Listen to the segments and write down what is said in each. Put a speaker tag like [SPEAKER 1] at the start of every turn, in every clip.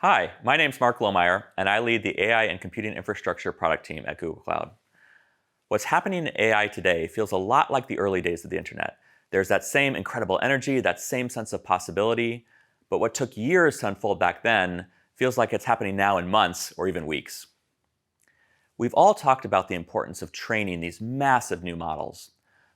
[SPEAKER 1] Hi, my name's Mark Lohmeyer, and I lead the AI and Computing Infrastructure product team at Google Cloud. What's happening in AI today feels a lot like the early days of the internet. There's that same incredible energy, that same sense of possibility, but what took years to unfold back then feels like it's happening now in months or even weeks. We've all talked about the importance of training these massive new models,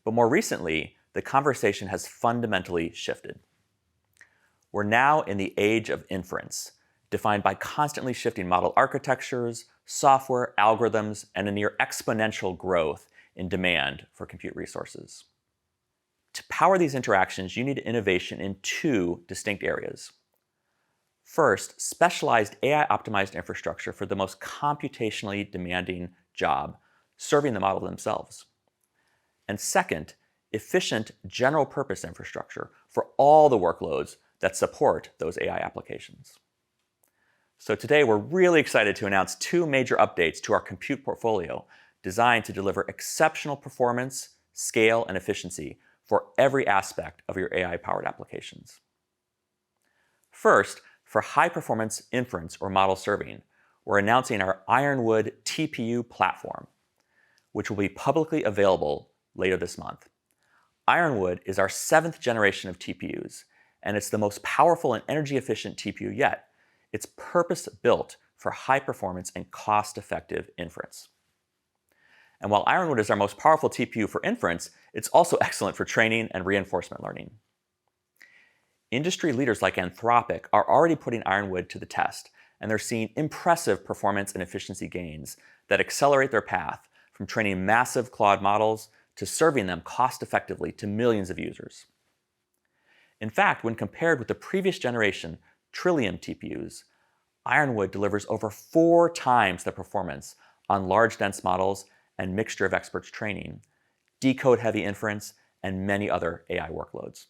[SPEAKER 1] but more recently, the conversation has fundamentally shifted. We're now in the age of inference, defined by constantly shifting model architectures, software, algorithms, and a near exponential growth in demand for compute resources. To power these interactions, you need innovation in two distinct areas. First, specialized AI-optimized infrastructure for the most computationally demanding job, serving the model themselves. And second, efficient general-purpose infrastructure for all the workloads that support those AI applications. So today, we're really excited to announce two major updates to our compute portfolio designed to deliver exceptional performance, scale, and efficiency for every aspect of your AI-powered applications. First, for high-performance inference or model serving, we're announcing our Ironwood TPU platform, which will be publicly available later this month. Ironwood is our 7th generation of TPUs, and it's the most powerful and energy-efficient TPU yet. It's purpose-built for high-performance and cost-effective inference. And while Ironwood is our most powerful TPU for inference, it's also excellent for training and reinforcement learning. Industry leaders like Anthropic are already putting Ironwood to the test, and they're seeing impressive performance and efficiency gains that accelerate their path from training massive Claude models to serving them cost-effectively to millions of users. In fact, when compared with the previous generation Trillium TPUs, Ironwood delivers over 4 times the performance on large dense models and mixture of experts training, decode-heavy inference, and many other AI workloads.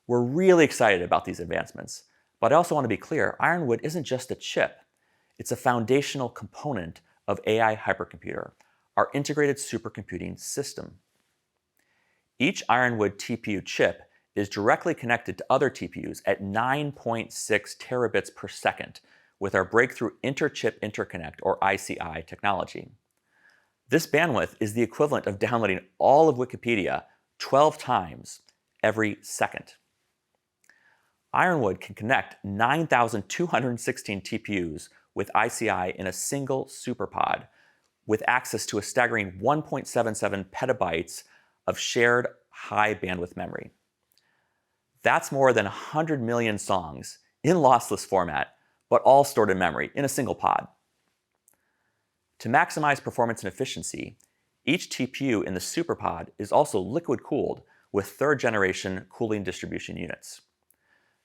[SPEAKER 1] We're really excited about these advancements, but I also want to be clear, Ironwood isn't just a chip. It's a foundational component of AI Hypercomputer, our integrated supercomputing system. Each Ironwood TPU chip is directly connected to other TPUs at 9.6 terabits per second with our breakthrough Inter-Chip Interconnect, or ICI technology. This bandwidth is the equivalent of downloading all of Wikipedia 12 times every second. Ironwood can connect 9,216 TPUs with ICI in a single superpod with access to a staggering 1.77 petabytes of shared high bandwidth memory. That's more than 100 million songs in lossless format, but all stored in memory in a single pod. To maximize performance and efficiency, each TPU in the superpod is also liquid-cooled with 3rd-generation cooling distribution units.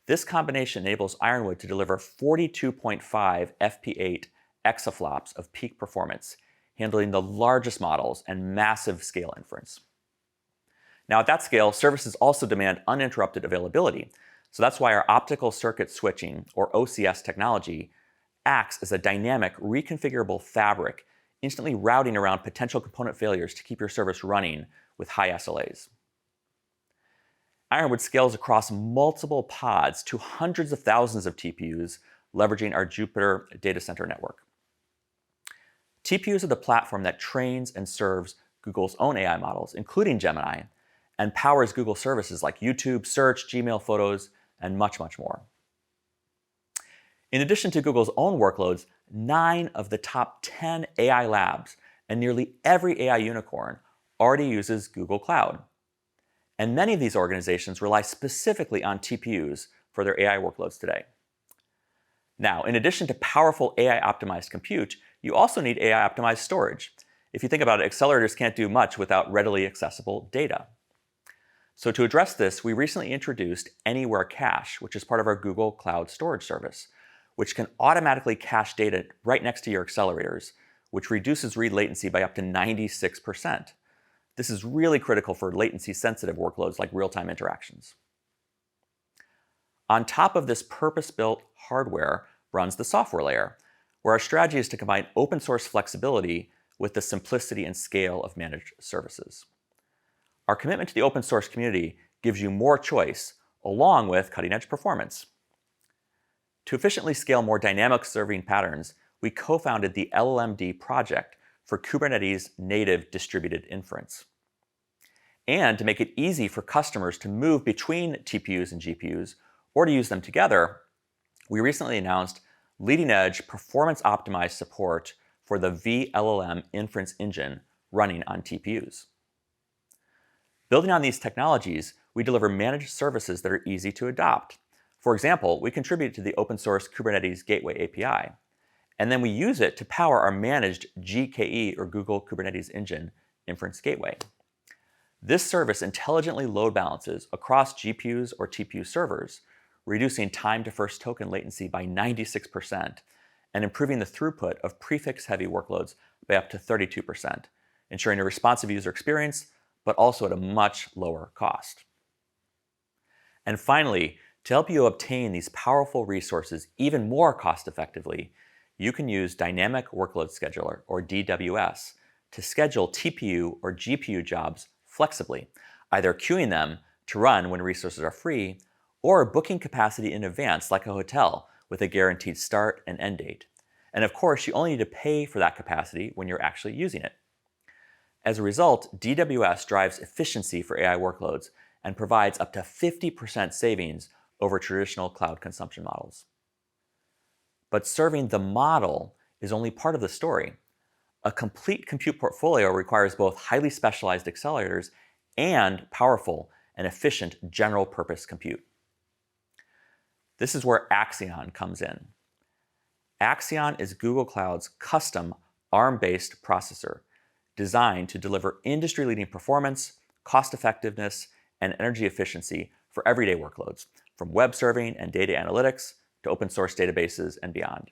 [SPEAKER 1] This combination enables Ironwood to deliver 42.5 FP8 exaflops of peak performance, handling the largest models and massive scale inference. Now, at that scale, services also demand uninterrupted availability. So that's why our optical circuit switching, or OCS technology, acts as a dynamic, reconfigurable fabric, instantly routing around potential component failures to keep your service running with high SLAs. Ironwood scales across multiple pods to hundreds of thousands of TPUs, leveraging our Jupyter data center network. TPUs are the platform that trains and serves Google's own AI models, including Gemini, and powers Google services like YouTube, Search, Gmail, Photos, and much, much more. In addition to Google's own workloads, 9 of the top 10 AI labs and nearly every AI unicorn already uses Google Cloud. And many of these organizations rely specifically on TPUs for their AI workloads today. Now, in addition to powerful AI-optimized compute, you also need AI-optimized storage. If you think about it, accelerators can't do much without readily accessible data. So to address this, we recently introduced Anywhere Cache, which is part of our Google Cloud Storage service, which can automatically cache data right next to your accelerators, which reduces read latency by up to 96%. This is really critical for latency-sensitive workloads like real-time interactions. On top of this purpose-built hardware runs the software layer, where our strategy is to combine open-source flexibility with the simplicity and scale of managed services. Our commitment to the open source community gives you more choice, along with cutting-edge performance. To efficiently scale more dynamic serving patterns, we co-founded the LLMD project for Kubernetes native distributed inference. And to make it easy for customers to move between TPUs and GPUs, or to use them together, we recently announced leading-edge performance-optimized support for the vLLM inference engine running on TPUs. Building on these technologies, we deliver managed services that are easy to adopt. For example, we contribute to the open-source Kubernetes Gateway API, and then we use it to power our managed GKE, or Google Kubernetes Engine, Inference Gateway. This service intelligently load balances across GPUs or TPU servers, reducing time to first token latency by 96% and improving the throughput of prefix-heavy workloads by up to 32%, ensuring a responsive user experience, but also at a much lower cost. And finally, to help you obtain these powerful resources even more cost-effectively, you can use Dynamic Workload Scheduler, or DWS, to schedule TPU or GPU jobs flexibly, either queuing them to run when resources are free, or booking capacity in advance like a hotel with a guaranteed start and end date. And of course, you only need to pay for that capacity when you're actually using it. As a result, DWS drives efficiency for AI workloads and provides up to 50% savings over traditional cloud consumption models. But serving the model is only part of the story. A complete compute portfolio requires both highly specialized accelerators and powerful and efficient general-purpose compute. This is where Axion comes in. Axion is Google Cloud's custom Arm-based processor designed to deliver industry-leading performance, cost-effectiveness, and energy efficiency for everyday workloads, from web serving and data analytics to open-source databases and beyond.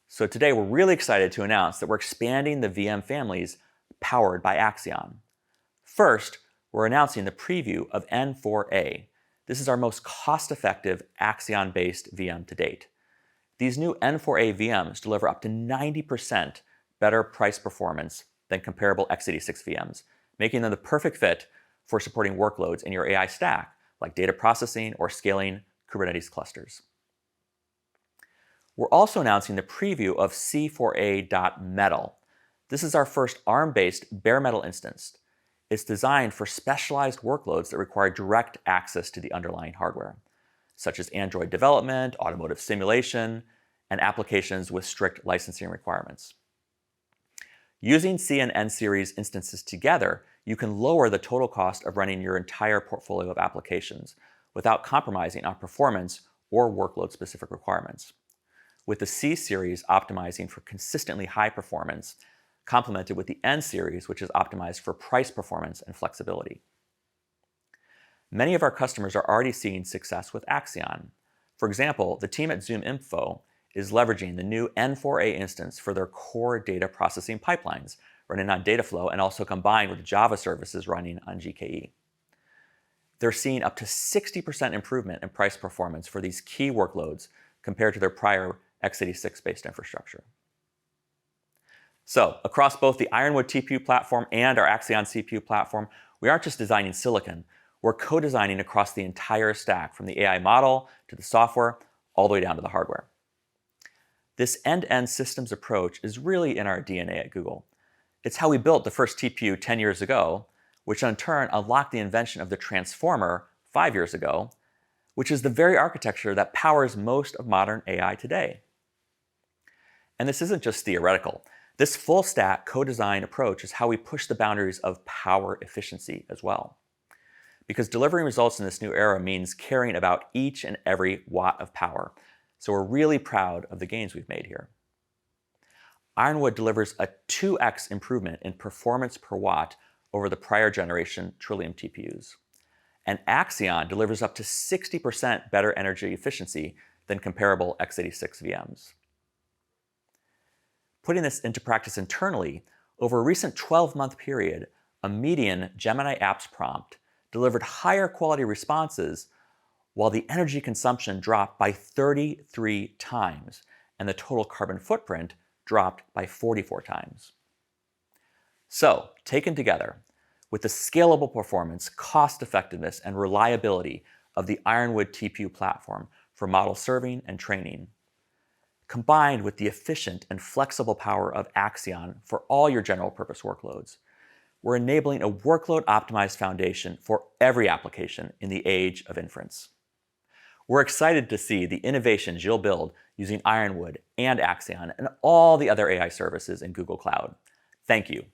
[SPEAKER 1] So today, we're really excited to announce that we're expanding the VM families powered by Axion. First, we're announcing the preview of N4A. This is our most cost-effective Axion-based VM to date. These new N4A VMs deliver up to 90% better price performance than comparable x86 VMs, making them the perfect fit for supporting workloads in your AI stack, like data processing or scaling Kubernetes clusters. We're also announcing the preview of C4A.Metal. This is our first Arm-based bare metal instance. It's designed for specialized workloads that require direct access to the underlying hardware, such as Android development, automotive simulation, and applications with strict licensing requirements. Using C and N series instances together, you can lower the total cost of running your entire portfolio of applications without compromising on performance or workload-specific requirements, with the C series optimizing for consistently high performance, complemented with the N series, which is optimized for price performance and flexibility. Many of our customers are already seeing success with Axion. For example, the team at ZoomInfo is leveraging the new N4A instance for their core data processing pipelines running on Dataflow and also combined with Java services running on GKE. They're seeing up to 60% improvement in price performance for these key workloads compared to their prior x86-based infrastructure. So, across both the Ironwood TPU platform and our Axion CPU platform, we aren't just designing silicon, we're co-designing across the entire stack, from the AI model to the software, all the way down to the hardware. This end-to-end systems approach is really in our DNA at Google. It's how we built the first TPU 10 years ago, which in turn unlocked the invention of the transformer 5 years ago, which is the very architecture that powers most of modern AI today. And this isn't just theoretical. This full-stack co-design approach is how we push the boundaries of power efficiency as well. Because delivering results in this new era means caring about each and every watt of power. So we're really proud of the gains we've made here. Ironwood delivers a 2x improvement in performance per watt over the prior generation Trillium TPUs. And Axion delivers up to 60% better energy efficiency than comparable x86 VMs. Putting this into practice internally, over a recent 12-month period, a median Gemini apps prompt delivered higher quality responses while the energy consumption dropped by 33 times and the total carbon footprint dropped by 44 times. So, taken together, with the scalable performance, cost effectiveness, and reliability of the Ironwood TPU platform for model serving and training. Combined with the efficient and flexible power of Axion for all your general purpose workloads, we're enabling a workload-optimized foundation for every application in the age of inference. We're excited to see the innovations you'll build using Ironwood and Axion and all the other AI services in Google Cloud. Thank you.